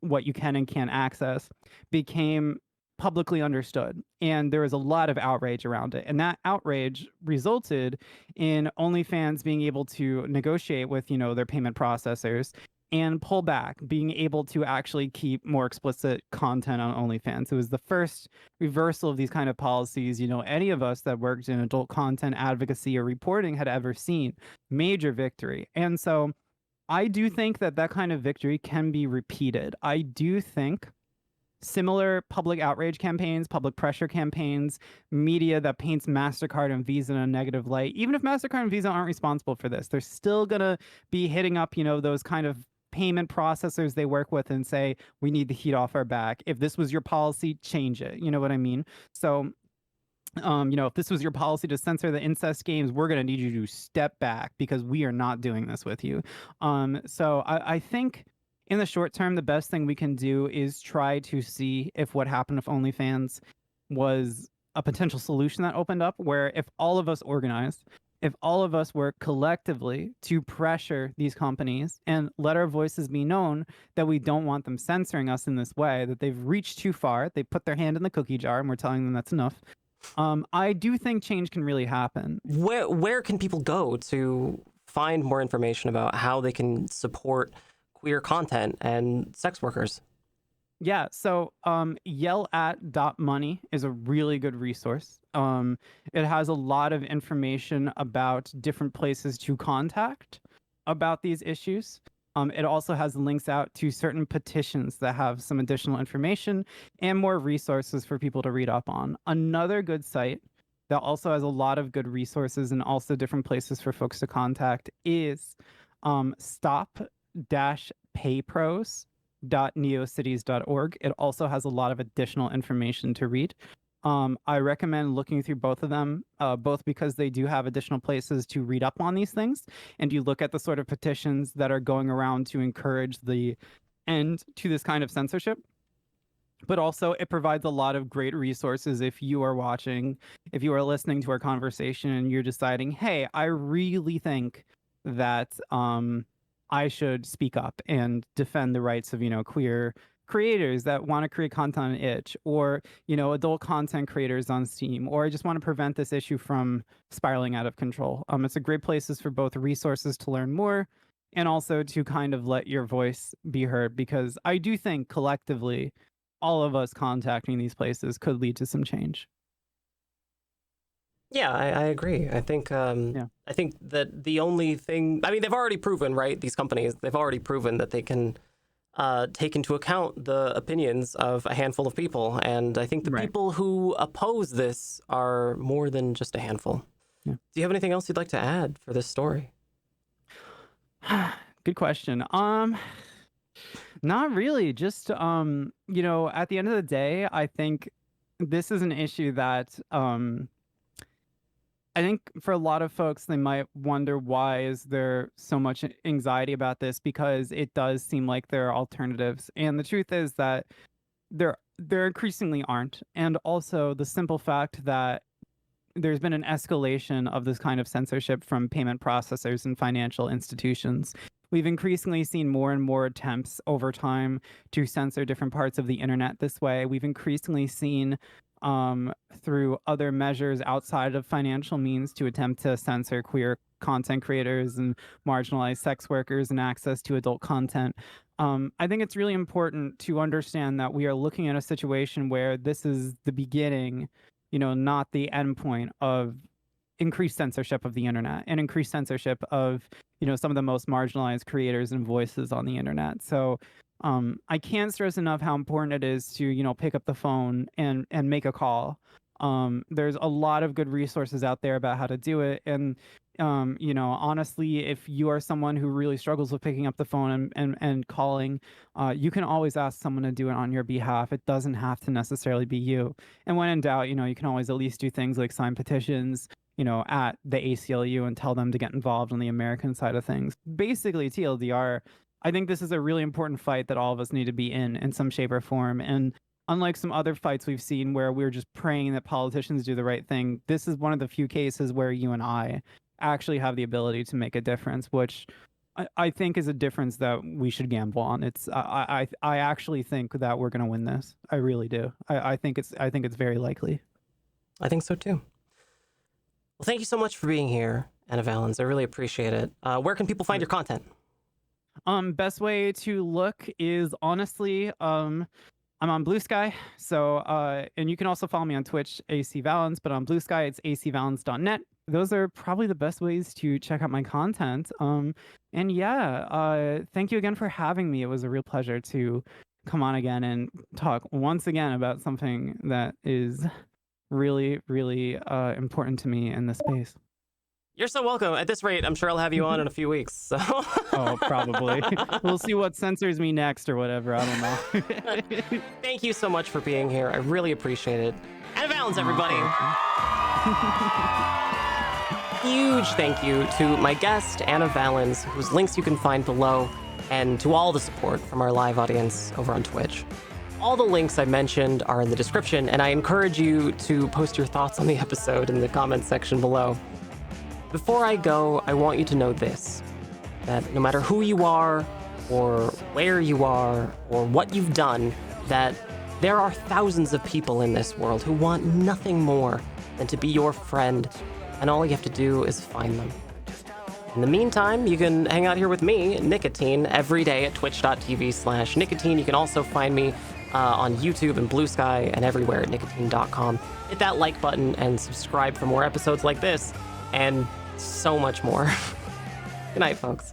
what you can and can't access, became publicly understood, and there was a lot of outrage around it, and that outrage resulted in OnlyFans being able to negotiate with their payment processors and pull back, being able to actually keep more explicit content on OnlyFans. It was the first reversal of these kind of policies any of us that worked in adult content advocacy or reporting had ever seen. Major victory. And so I do think that kind of victory can be repeated. I do think similar public outrage campaigns, public pressure campaigns, media that paints MasterCard and Visa in a negative light, even if MasterCard and Visa aren't responsible for this, they're still going to be hitting up, those kind of payment processors they work with and say, we need the heat off our back. If this was your policy, change it. You know what I mean? So if this was your policy to censor the incest games, we're going to need you to step back because we are not doing this with you. So I think in the short term, the best thing we can do is try to see if what happened with OnlyFans was a potential solution that opened up, where if all of us organized, if all of us work collectively to pressure these companies and let our voices be known that we don't want them censoring us in this way, that they've reached too far, they put their hand in the cookie jar and we're telling them that's enough. I do think change can really happen. Where can people go to find more information about how they can support queer content and sex workers? Yeah, so yellat.money is a really good resource. It has a lot of information about different places to contact about these issues. It also has links out to certain petitions that have some additional information and more resources for people to read up on. Another good site that also has a lot of good resources and also different places for folks to contact is stop-paypros.neocities.org. It also has a lot of additional information to read. I recommend looking through both of them, both because they do have additional places to read up on these things, and you look at the sort of petitions that are going around to encourage the end to this kind of censorship. But also, it provides a lot of great resources if you are watching, if you are listening to our conversation and you're deciding, hey, I really think that I should speak up and defend the rights of, queer creators that want to create content on itch, or adult content creators on Steam, or I just want to prevent this issue from spiraling out of control. It's a great places for both resources to learn more and also to kind of let your voice be heard, because I do think collectively all of us contacting these places could lead to some change. Yeah, I agree. I think I think that the only thing, I mean, they've already proven, right? These companies, they've already proven that they can take into account the opinions of a handful of people. And I think the people who oppose this are more than just a handful. Yeah. Do you have anything else you'd like to add for this story? Good question. Not really. Just, at the end of the day, I think this is an issue that I think for a lot of folks, they might wonder, why is there so much anxiety about this? Because it does seem like there are alternatives. And the truth is that there increasingly aren't. And also the simple fact that there's been an escalation of this kind of censorship from payment processors and financial institutions. We've increasingly seen more and more attempts over time to censor different parts of the internet this way. We've increasingly seen through other measures outside of financial means to attempt to censor queer content creators and marginalized sex workers and access to adult content. I think it's really important to understand that we are looking at a situation where this is the beginning, not the end point of increased censorship of the internet and increased censorship of, some of the most marginalized creators and voices on the internet. So I can't stress enough how important it is to, pick up the phone and make a call. There's a lot of good resources out there about how to do it. And, Honestly, if you are someone who really struggles with picking up the phone and calling, you can always ask someone to do it on your behalf. It doesn't have to necessarily be you. And when in doubt, you can always at least do things like sign petitions, at the ACLU and tell them to get involved on the American side of things. Basically, TLDR, I think this is a really important fight that all of us need to be in some shape or form. And unlike some other fights we've seen where we're just praying that politicians do the right thing, this is one of the few cases where you and I actually have the ability to make a difference, which I think is a difference that we should gamble on. I actually think that we're going to win this. I really do. I think it's very likely. I think so too. Well, thank you so much for being here, Ana Valens. I really appreciate it. Where can people find your content? Best way to look is honestly, I'm on Blue Sky. So, and you can also follow me on Twitch, ACValens, but on Blue Sky, it's acvalens.net. Those are probably the best ways to check out my content. And yeah, thank you again for having me. It was a real pleasure to come on again and talk once again about something that is really, really important to me in this space. You're so welcome. At this rate, I'm sure I'll have you on in a few weeks. So. Oh, probably. We'll see what censors me next or whatever. I don't know. Thank you so much for being here. I really appreciate it. Ana Valens, everybody. Huge thank you to my guest, Ana Valens, whose links you can find below, and to all the support from our live audience over on Twitch. All the links I mentioned are in the description, and I encourage you to post your thoughts on the episode in the comments section below. Before I go, I want you to know this, that no matter who you are, or where you are, or what you've done, that there are thousands of people in this world who want nothing more than to be your friend, and all you have to do is find them. In the meantime, you can hang out here with me, Nikatine, every day at twitch.tv/Nikatine. You can also find me on YouTube and Blue Sky and everywhere at Nikatine.com. Hit that like button and subscribe for more episodes like this, and so much more. Good night, folks.